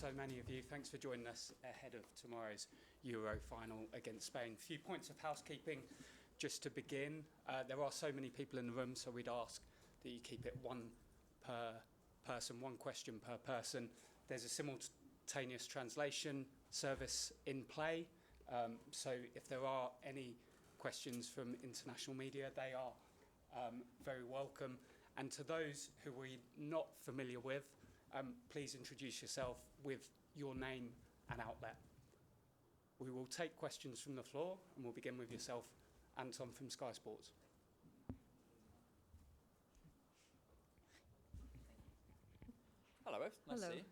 so many of you. Thanks for joining us ahead of tomorrow's Euro final against Spain. A few points of housekeeping just to begin. There are so many people in the room, so we'd ask that you keep it one per person, one question per person. There's a simultaneous translation service in play, so if there are any questions from international media, they are very welcome. And to those who we're not familiar with, please introduce yourself with your name and outlet. We will take questions from the floor, and we'll begin with yourself, Anton from Sky Sports. Hello, both. Nice Hello. to see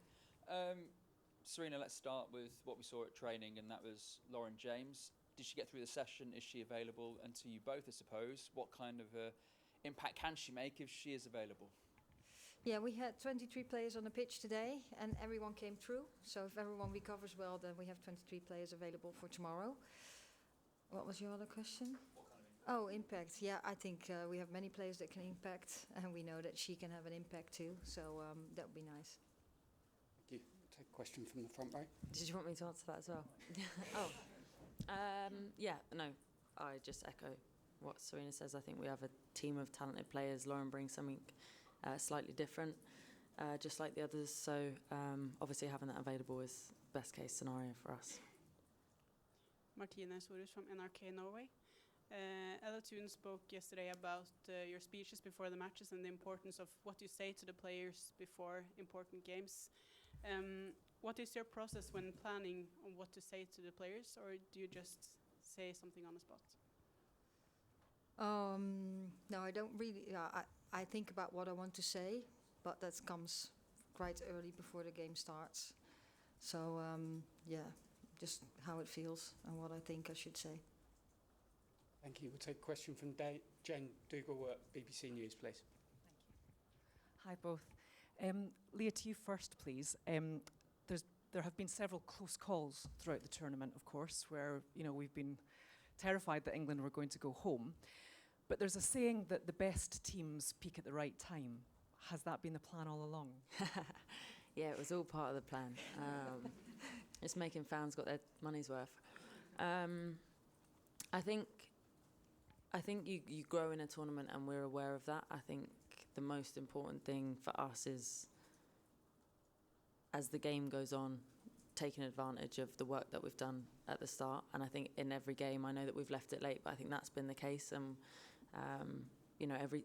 you. Sarina, let's start with what we saw at training, and that was Lauren James. Did she get through the session? Is she available? And to you both, I suppose, what kind of impact can she make if she is available? Yeah, we had 23 players on the pitch today, and everyone came through. So if everyone recovers well, then we have 23 players available for tomorrow. What was your other question? What kind of impact? Oh, impact. Yeah, I think we have many players that can impact, and we know that she can have an impact too. So that would be nice. Thank you. Take a question from the front row. Did you want me to answer that as well? Yeah, no, I just echo what Sarina says. I think we have a team of talented players. Lauren brings something slightly different, just like the others. So obviously having that available is best case scenario for us. Martina Sorus from NRK Norway. Ella Thun spoke yesterday about your speeches before the matches and the importance of what you say to the players before important games. What is your process when planning on what to say to the players, or do you just say something on the spot? No, I don't really. I think about what I want to say, but that comes quite early before the game starts. So yeah, just how it feels and what I think I should say. Thank you. We'll take a question from Jane Dougal at BBC News, please. Thank you. Hi, both. Leah, to you first, please. There have been several close calls throughout the tournament, of course, where we've been terrified that England were going to go home. But there's a saying that the best teams peak at the right time. Has that been the plan all along? Yeah, it was all part of the plan. It's making fans got their money's worth. I think you grow in a tournament, and we're aware of that. I think the most important thing for us is, as the game goes on, taking advantage of the work that we've done at the start. And I think in every game, I know that we've left it late, but I think that's been the case. And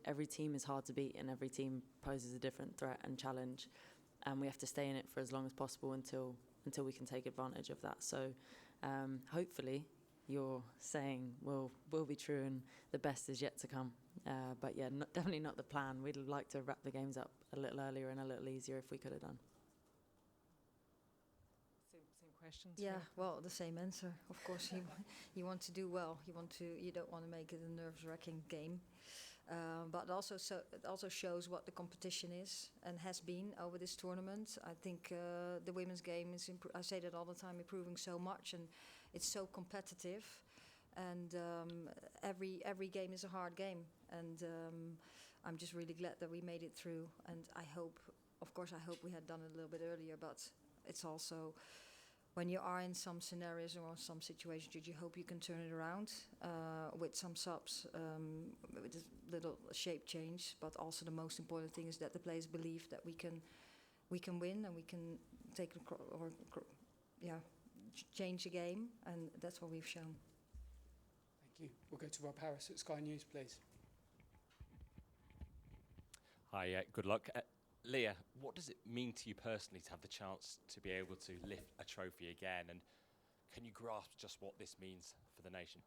every team is hard to beat, and every team poses a different threat and challenge. And we have to stay in it for as long as possible until we can take advantage of that. So hopefully your saying will be true, and the best is yet to come. But yeah, definitely not the plan. We'd like to wrap the games up a little earlier and a little easier if we could have done. Same question. Yeah, well, the same answer. Of course, you want to do well. You don't want to make it a nerve-wracking game. But it also shows what the competition is and has been over this tournament. I think the women's game is. I say that all the time, improving so much, and it's so competitive. And every game is a hard game. And I'm just really glad that we made it through. And I hope we had done it a little bit earlier. But it's also, when you are in some scenarios or some situations, you hope you can turn it around with some subs, with a little shape change. But also the most important thing is that the players believe that we can win, and we can change the game, and that's what we've shown. Thank you. We'll go to Rob Harris at Sky News, please. Hi, good luck. Leah, what does it mean to you personally to have the chance to be able to lift a trophy again? And can you grasp just what this means for the nation?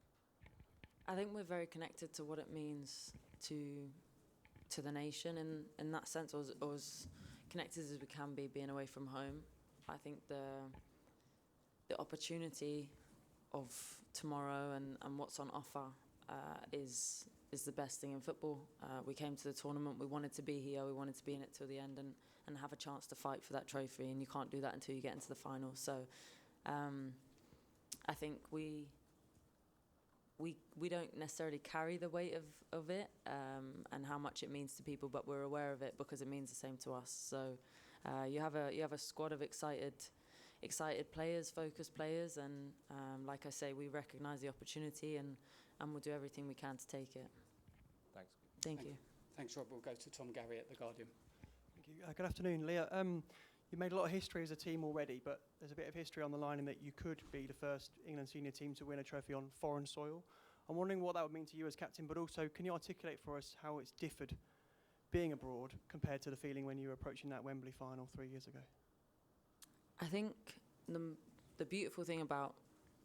I think we're very connected to what it means to the nation, and in that sense, or as connected as we can be, being away from home. I think the opportunity of tomorrow and what's on offer is the best thing in football. We came to the tournament, we wanted to be here, we wanted to be in it till the end and have a chance to fight for that trophy, and you can't do that until you get into the final. So I think we don't necessarily carry the weight of it and how much it means to people, but we're aware of it because it means the same to us. So you have a squad of excited excited players, focused players, and like I say, we recognise the opportunity and we'll do everything we can to take it. Thanks. Thank you. Thanks, Rob. We'll go to Tom Gary at The Guardian. Thank you. Good afternoon, Leah. You made a lot of history as a team already, but there's a bit of history on the line in that you could be the first England senior team to win a trophy on foreign soil. I'm wondering what that would mean to you as captain, but also can you articulate for us how it's differed being abroad compared to the feeling when you were approaching that Wembley final 3 years ago? I think the beautiful thing about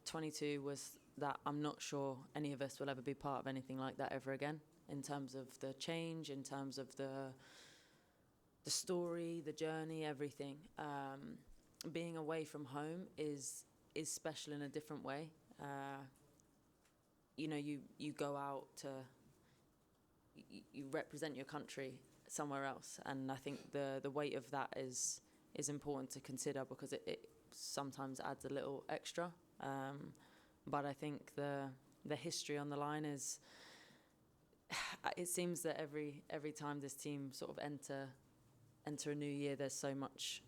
22 was that I'm not sure any of us will ever be part of anything like that ever again, in terms of the change, in terms of the story, the journey, everything. Being away from home is special in a different way. You know, you go out to, you represent your country somewhere else, and I think the weight of that is important to consider, because it sometimes adds a little extra. But I think the history on the line is, it seems that every time this team sort of enter a new year, there's so much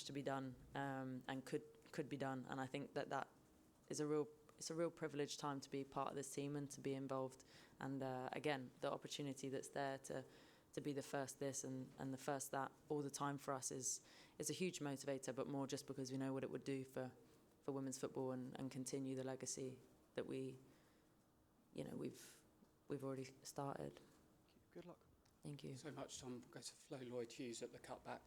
to be done, and could be done. And I think that is it's a real privileged time to be part of this team and to be involved. And again, the opportunity that's there to be the first this and the first that all the time for us is a huge motivator, but more just because we know what it would do for women's football and continue the legacy that we've already started. Good luck. Thank you. So much, Tom. We'll go to Flo Lloyd-Hughes at The Cutback.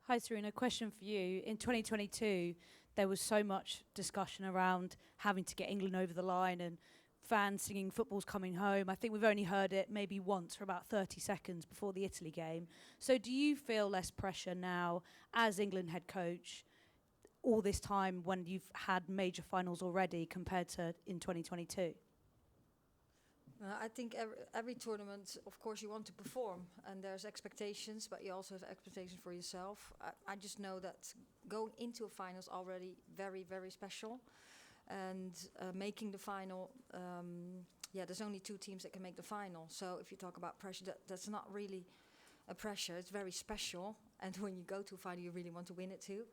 Hi, Sarina. Question for you. In 2022, there was so much discussion around having to get England over the line and fans singing "Football's coming home." I think we've only heard it maybe once for about 30 seconds before the Italy game. So do you feel less pressure now as England head coach all this time when you've had major finals already compared to in 2022? I think every tournament, of course, you want to perform, and there's expectations, but you also have expectations for yourself. I just know that going into a final is already very, very special, and making the final, there's only 2 teams that can make the final. So if you talk about pressure, that's not really a pressure. It's very special, and when you go to a final, you really want to win it too.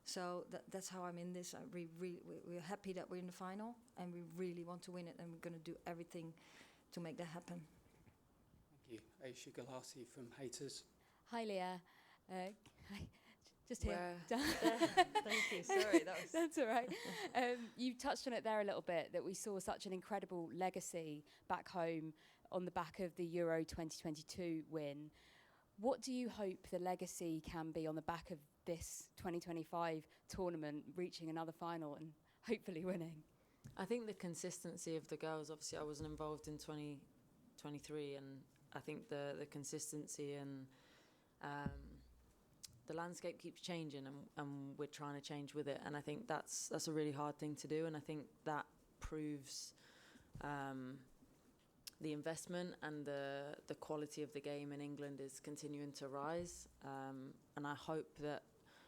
So that's how I'm in this. We're happy that we're in the final, and we really want to win it, and we're going to do everything to make that happen. Thank you. Aisha Galasi from Haters. Hi, Leah. Hi. Just here. Thank you. Sorry, that was... That's all right. You touched on it there a little bit, that we saw such an incredible legacy back home on the back of the Euro 2022 win. What do you hope the legacy can be on the back of this 2025 tournament, reaching another final and hopefully winning? I think the consistency of the girls, obviously I wasn't involved in 2023, and I think the consistency and the landscape keeps changing, and we're trying to change with it, and I think that's a really hard thing to do, and I think that proves the investment and the quality of the game in England is continuing to rise, and I hope that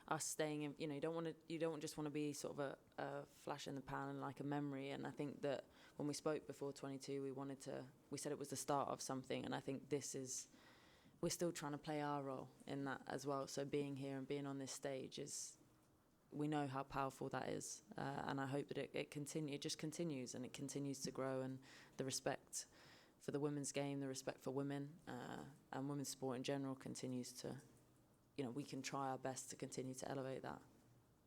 us staying in, you don't just want to be sort of a flash in the pan and like a memory. And I think that when we spoke before 22, we said it was the start of something, and I think we're still trying to play our role in that as well. So being here and being on this stage we know how powerful that is, and I hope that it just continues, and it continues to grow, and the respect for the women's game, the respect for women, and women's sport in general continues to, we can try our best to continue to elevate that.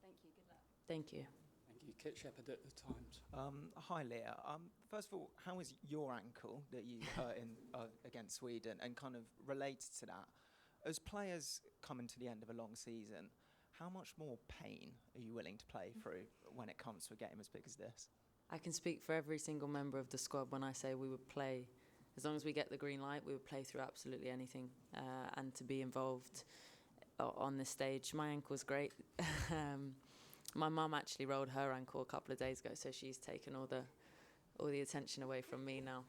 Thank you. Good luck. Thank you. Thank you. Kit Shepherd at The Times. Hi, Leah. First of all, how is your ankle that you hurt in against Sweden, and kind of related to that, as players coming to the end of a long season, how much more pain are you willing to play through when it comes to a game as big as this? I can speak for every single member of the squad when I say we would play, as long as we get the green light, we would play through absolutely anything, and to be involved on this stage. My ankle's great. My mum actually rolled her ankle a couple of days ago, so she's taken all the attention away from me now.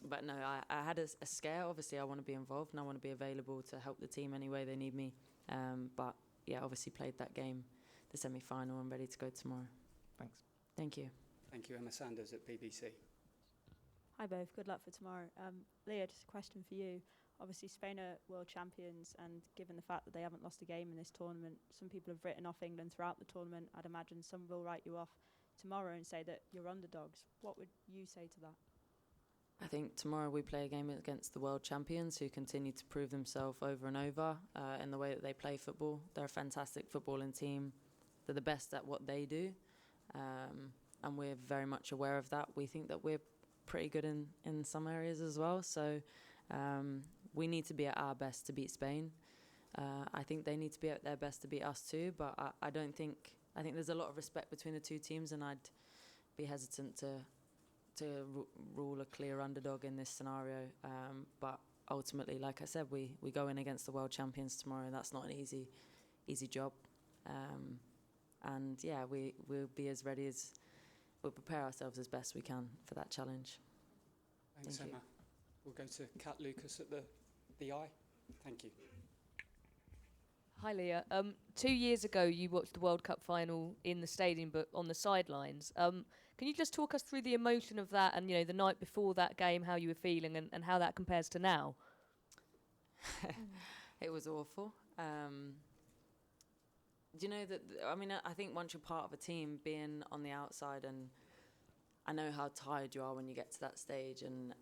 But no, I had a scare. Obviously, I want to be involved and I want to be available to help the team any way they need me. But yeah, obviously played that game, the semi-final, and ready to go tomorrow. Thanks. Thank you. Thank you. Emma Sanders at BBC. Hi both, good luck for tomorrow. Leah, just a question for you. Obviously, Spain are world champions, and given the fact that they haven't lost a game in this tournament, some people have written off England throughout the tournament. I'd imagine some will write you off tomorrow and say that you're underdogs. What would you say to that? I think tomorrow we play a game against the world champions who continue to prove themselves over and over in the way that they play football. They're a fantastic footballing team. They're the best at what they do, and we're very much aware of that. We think that we're pretty good in some areas as well, so we need to be at our best to beat Spain. I think they need to be at their best to beat us too, but I think there's a lot of respect between the two teams, and I'd be hesitant to rule a clear underdog in this scenario. But ultimately, like I said, we go in against the world champions tomorrow. That's not an easy job. And yeah, we'll be as ready as, we'll prepare ourselves as best we can for that challenge. Thanks, Emma. We'll go to Kat Lucas at the eye. Thank you. Hi, Leah. 2 years ago, you watched the World Cup final in the stadium, but on the sidelines. Can you just talk us through the emotion of that, and the night before that game, how you were feeling, and how that compares to now? It was awful. Do you know that? I mean, I think once you're part of a team, being on the outside, and I know how tired you are when you get to that stage, and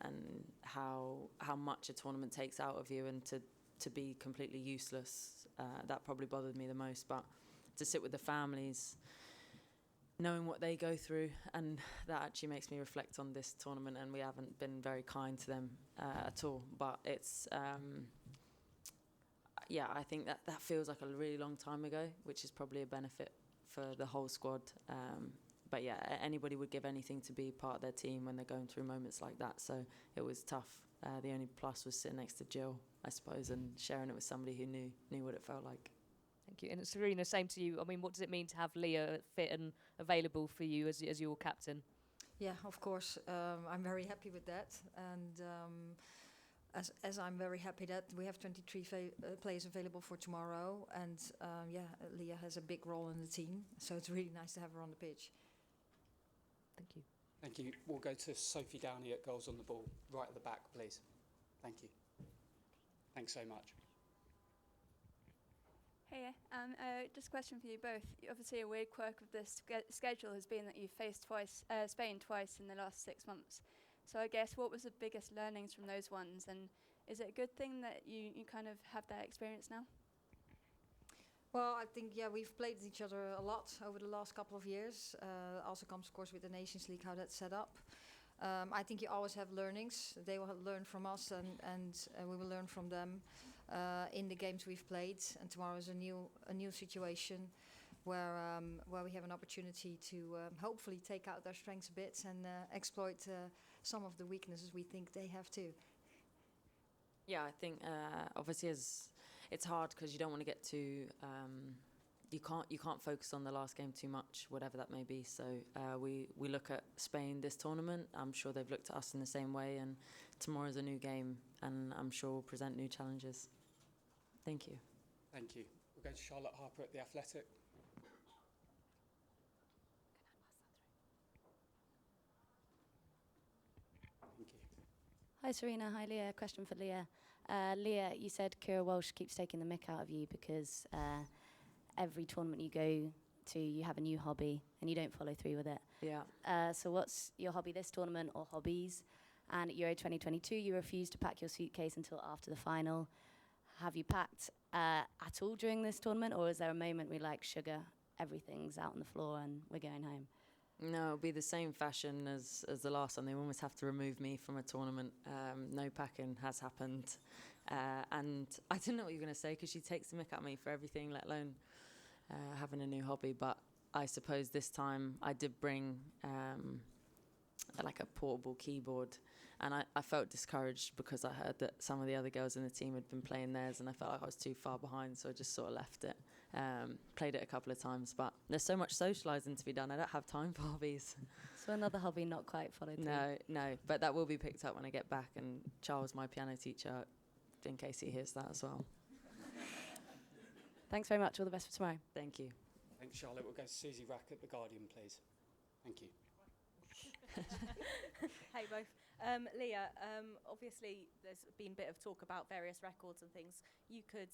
how much a tournament takes out of you, and to be completely useless. That probably bothered me the most. But to sit with the families, knowing what they go through, and that actually makes me reflect on this tournament, and we haven't been very kind to them at all. But it's, yeah, I think that feels like a really long time ago, which is probably a benefit for the whole squad. But yeah, anybody would give anything to be part of their team when they're going through moments like that. So it was tough. The only plus was sitting next to Jill, I suppose, and sharing it with somebody who knew what it felt like. Thank you. And Sarina, same to you. I mean, what does it mean to have Leah fit and available for you as your captain? Yeah, of course. I'm very happy with that. And as I'm very happy that we have 23 players available for tomorrow. And Leah has a big role in the team. So it's really nice to have her on the pitch. Thank you. Thank you. We'll go to Sophie Downey at Goals on the Ball, right at the back, please. Thank you. Thanks so much. Hey, just a question for you both. Obviously, a weird quirk of this schedule has been that you've faced Spain twice in the last 6 months. So I guess, what was the biggest learnings from those ones? And is it a good thing that you kind of have that experience now? Well, I think, we've played each other a lot over the last couple of years. Also comes, of course, with the Nations League, how that's set up. I think you always have learnings. They will learn from us, and we will learn from them in the games we've played. And tomorrow is a new situation where we have an opportunity to hopefully take out their strengths a bit and exploit some of the weaknesses we think they have too. Yeah, I think obviously it's hard because you don't want to get too. You can't focus on the last game too much, whatever that may be. So we look at Spain this tournament. I'm sure they've looked at us in the same way, and tomorrow's a new game, and I'm sure we'll present new challenges. Thank you. Thank you. We'll go to Charlotte Harper at The Athletic. Thank you. Hi Sarina, hi Leah. Question for Leah. Leah, you said Kira Walsh keeps taking the mick out of you because every tournament you go to, you have a new hobby and you don't follow through with it. Yeah. So what's your hobby this tournament, or hobbies? And at Euro 2022, you refused to pack your suitcase until after the final. Have you packed at all during this tournament, or is there a moment where, like, sugar, everything's out on the floor and we're going home? No, it'll be the same fashion as the last one. They almost have to remove me from a tournament. No packing has happened. And I didn't know what you were going to say, because she takes the mick at me for everything, let alone having a new hobby. But I suppose this time I did bring like a portable keyboard, and I felt discouraged because I heard that some of the other girls in the team had been playing theirs, and I felt like I was too far behind, so I just sort of left it. Played it a couple of times, but there's so much socialising to be done. I don't have time for hobbies. So another hobby not quite followed through. No, but that will be picked up when I get back, and Charles, my piano teacher, in case he hears that as well. Thanks very much. All the best for tomorrow. Thank you. Thanks, Charlotte. We'll go to Susie Rack at The Guardian, please. Thank you. Hey both. Leah, obviously there's been a bit of talk about various records and things. You could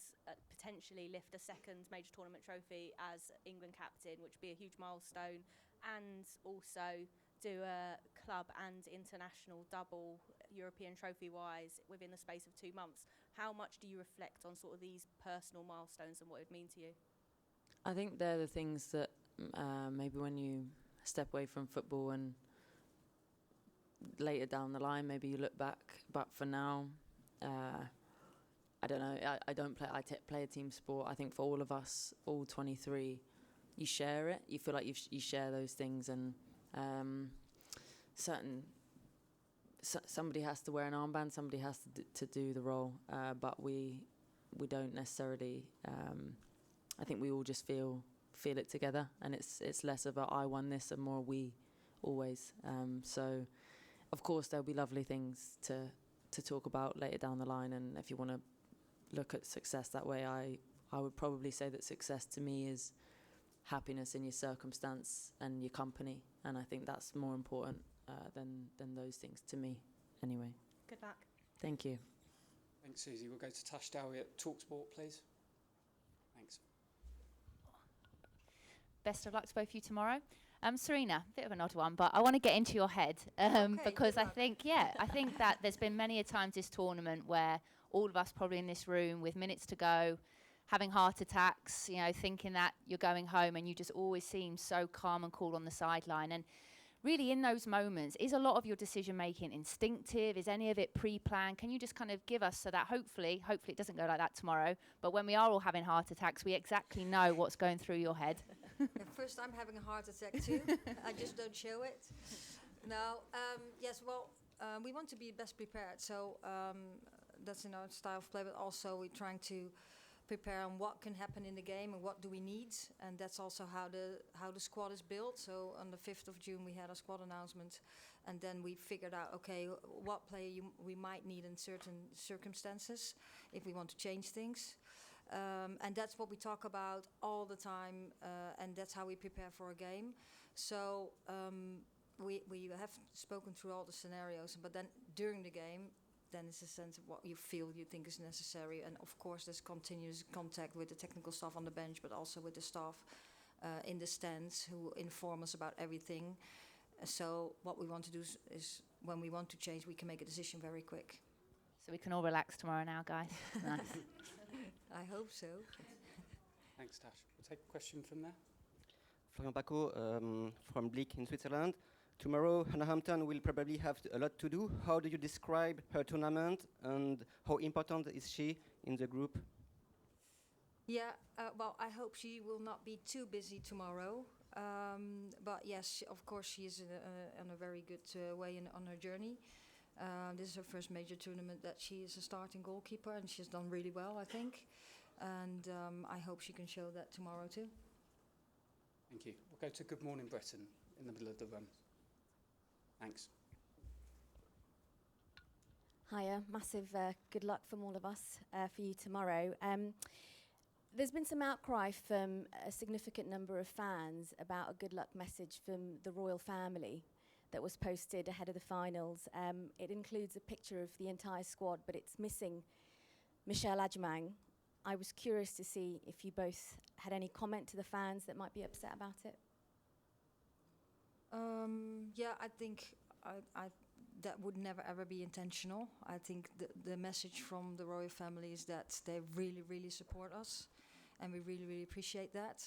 potentially lift a second major tournament trophy as England captain, which would be a huge milestone, and also do a club and international double European trophy-wise within the space of 2 months. How much do you reflect on sort of these personal milestones and what it would mean to you? I think they're the things that maybe when you step away from football and later down the line, maybe you look back. But for now, I don't know. I don't play. Play a team sport. I think for all of us, all 23, you share it. You feel like you share those things, and somebody has to wear an armband. Somebody has to do the role. But we don't necessarily. I think we all just feel it together, and it's less about I won this and more we always. So. Of course, there'll be lovely things to talk about later down the line, and if you want to look at success that way, I would probably say that success to me is happiness in your circumstance and your company, and I think that's more important than those things to me, anyway. Good luck. Thank you. Thanks, Susie. We'll go to Tash Dowie at talkSPORT, please. Thanks. Best of luck to both of you tomorrow. Sarina, bit of an odd one, but I want to get into your head because I think that there's been many a times this tournament where all of us probably in this room with minutes to go, having heart attacks, thinking that you're going home, and you just always seem so calm and cool on the sideline. And really in those moments, is a lot of your decision making instinctive? Is any of it pre-planned? Can you just kind of give us so that hopefully it doesn't go like that tomorrow, but when we are all having heart attacks, we exactly know what's going through your head? First, I'm having a heart attack too. I just don't show it. No, yes, well, we want to be best prepared. So that's in our style of play, but also we're trying to prepare on what can happen in the game and what do we need. And that's also how the squad is built. So on the 5th of June, we had a squad announcement. And then we figured out, okay, what player we might need in certain circumstances if we want to change things. And that's what we talk about all the time, and that's how we prepare for a game. So we have spoken through all the scenarios, but then during the game, then it's a sense of what you think is necessary. And of course, there's continuous contact with the technical staff on the bench, but also with the staff in the stands who inform us about everything. So what we want to do is when we want to change, we can make a decision very quick. So we can all relax tomorrow now, guys. Nice. I hope so. Thanks, Tash. We'll take a question from there. Florian Paco from Bleak in Switzerland. Tomorrow, Hannah Hampton will probably have a lot to do. How do you describe her tournament, and how important is she in the group? Yeah, well, I hope she will not be too busy tomorrow. But yes, of course, she is on a very good way on her journey. This is her first major tournament that she is a starting goalkeeper, and she's done really well, I think. And I hope she can show that tomorrow too. Thank you. We'll go to Good Morning Britain in the middle of the room. Thanks. Hiya, massive good luck from all of us for you tomorrow. There's been some outcry from a significant number of fans about a good luck message from the royal family that was posted ahead of the finals. It includes a picture of the entire squad, but it's missing Michelle Adjemang. I was curious to see if you both had any comment to the fans that might be upset about it. Yeah, I think that would never ever be intentional. I think the message from the royal family is that they really, really support us, and we really, really appreciate that.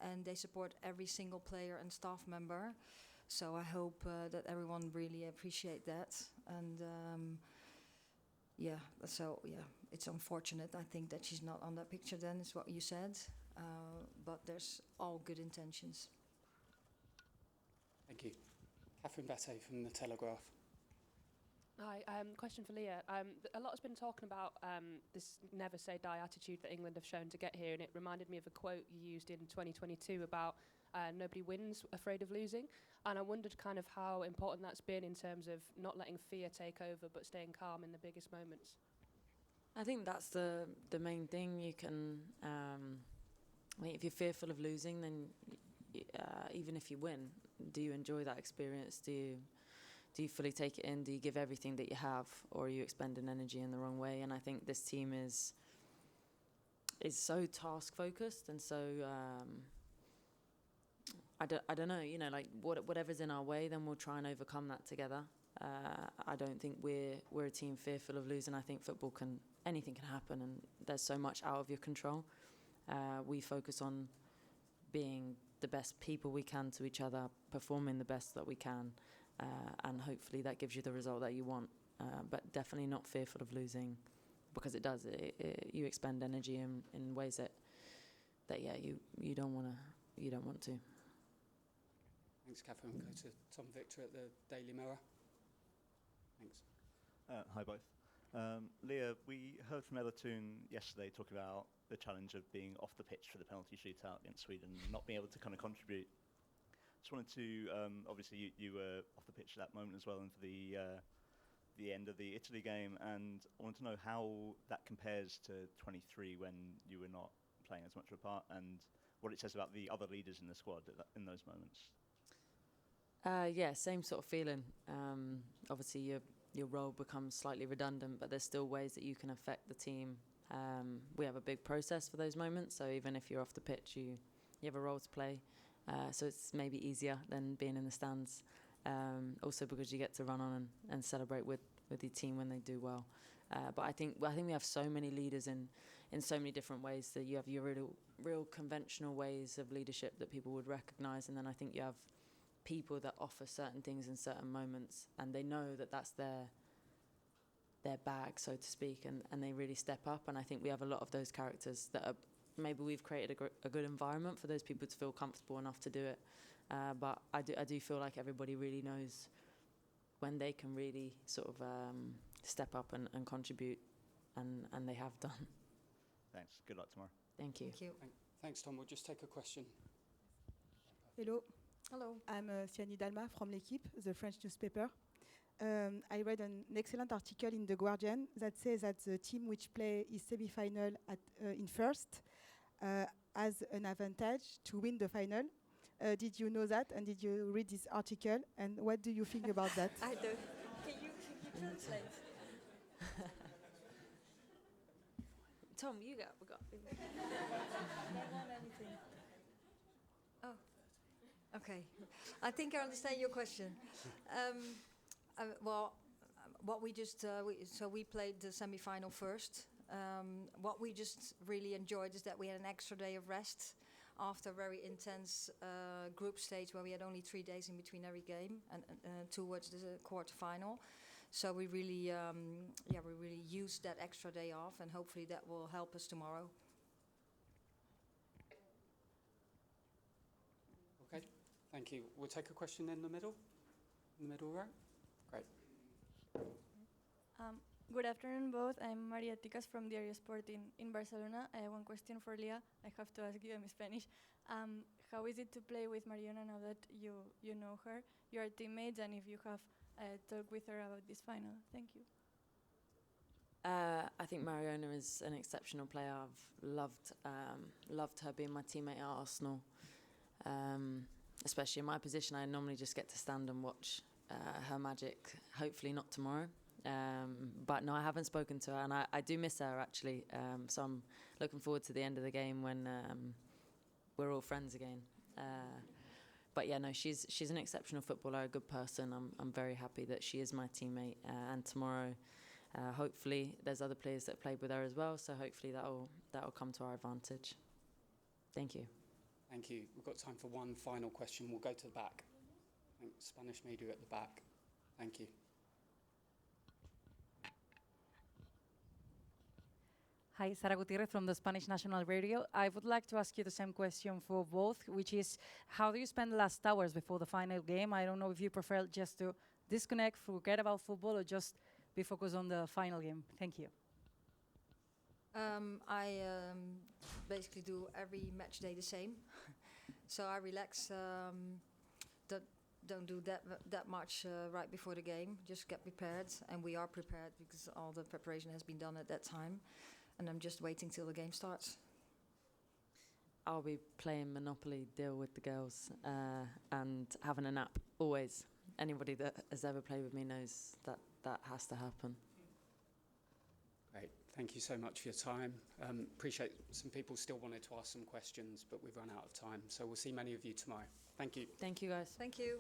And they support every single player and staff member. So I hope that everyone really appreciate that. And it's unfortunate, I think, that she's not on that picture then, is what you said. But there's all good intentions. Thank you. Catherine Bette from The Telegraph. Hi, question for Leah. A lot has been talking about this never say die attitude that England have shown to get here, and it reminded me of a quote you used in 2022 about nobody wins, afraid of losing. And I wondered kind of how important that's been in terms of not letting fear take over, but staying calm in the biggest moments. I think that's the main thing. You can, if you're fearful of losing, then even if you win, do you enjoy that experience? Do do you fully take it in? Do you give everything that you have, or are you expending energy in the wrong way? And I think this team is so task focused, and so I don't know, you know, like whatever's in our way, then we'll try and overcome that together. I don't think we're a team fearful of losing. I think football anything can happen, and there's so much out of your control. We focus on being the best people we can to each other, performing the best that we can, and hopefully that gives you the result that you want. But definitely not fearful of losing, because it does. You expend energy in ways that you don't want to. Thanks, Catherine. We'll go to Tom Victor at the Daily Mirror. Thanks. Hi, both. Leah, we heard from Ella Toon yesterday talking about the challenge of being off the pitch for the penalty shootout against Sweden, not being able to kind of contribute. Just wanted to, obviously you were off the pitch at that moment as well, and for the end of the Italy game, and I wanted to know how that compares to 23 when you were not playing as much of a part, and what it says about the other leaders in the squad in those moments. Yeah, same sort of feeling. Obviously, your role becomes slightly redundant, but there's still ways that you can affect the team. We have a big process for those moments, so even if you're off the pitch, you have a role to play. So it's maybe easier than being in the stands. Also because you get to run on and celebrate with your team when they do well. But I think we have so many leaders in so many different ways, that you have your real conventional ways of leadership that people would recognise, and then I think you have people that offer certain things in certain moments, and they know that that's their bag, so to speak, and they really step up. And I think we have a lot of those characters that are, maybe we've created a good environment for those people to feel comfortable enough to do it. But I do feel like everybody really knows when they can really sort of step up and contribute, and they have done. Thanks. Good luck tomorrow. Thank you. Thank you. Thanks, Tom. We'll just take a question. Hello. Hello. I'm Siani Dalma from L'Équipe, the French newspaper. I read an excellent article in The Guardian that says that the team which play his semi-final in first has an advantage to win the final. Did you know that, and did you read this article, and what do you think about that? I do. Can you translate? Tom, you go. We got. Don't want anything. Oh. Okay, I think I understand your question. What we just we played the semi-final first. What we just really enjoyed is that we had an extra day of rest after a very intense group stage where we had only 3 days in between every game and towards the quarterfinal. So we really used that extra day off, and hopefully that will help us tomorrow. Okay, thank you. We'll take a question in the middle row. Great. Good afternoon, both. I'm Maria Ticas from Diario Sport in Barcelona. I have one question for Leah. I have to ask you in Spanish. How is it to play with Mariana now that you know her? You are teammates, and if you have talked with her about this final. Thank you. I think Mariana is an exceptional player. I've loved her being my teammate at Arsenal. Especially in my position, I normally just get to stand and watch her magic. Hopefully not tomorrow. But no, I haven't spoken to her, and I do miss her actually. So I'm looking forward to the end of the game when we're all friends again. But yeah, no, she's an exceptional footballer, a good person. I'm very happy that she is my teammate. And tomorrow, hopefully, there's other players that played with her as well. So hopefully that'll come to our advantage. Thank you. Thank you. We've got time for one final question. We'll go to the back. I think Spanish media at the back. Thank you. Hi, Sara Gutierrez from the Spanish National Radio. I would like to ask you the same question for both, which is, how do you spend the last hours before the final game? I don't know if you prefer just to disconnect, forget about football, or just be focused on the final game. Thank you. I basically do every match day the same. So I relax, don't do that much right before the game, just get prepared. And we are prepared because all the preparation has been done at that time. And I'm just waiting till the game starts. I'll be playing Monopoly Deal with the girls and having a nap, always. anybody that has ever played with me knows that that has to happen. Great. Thank you so much for your time. Appreciate some people still wanted to ask some questions, but we've run out of time. So we'll see many of you tomorrow. Thank you. Thank you, guys. Thank you.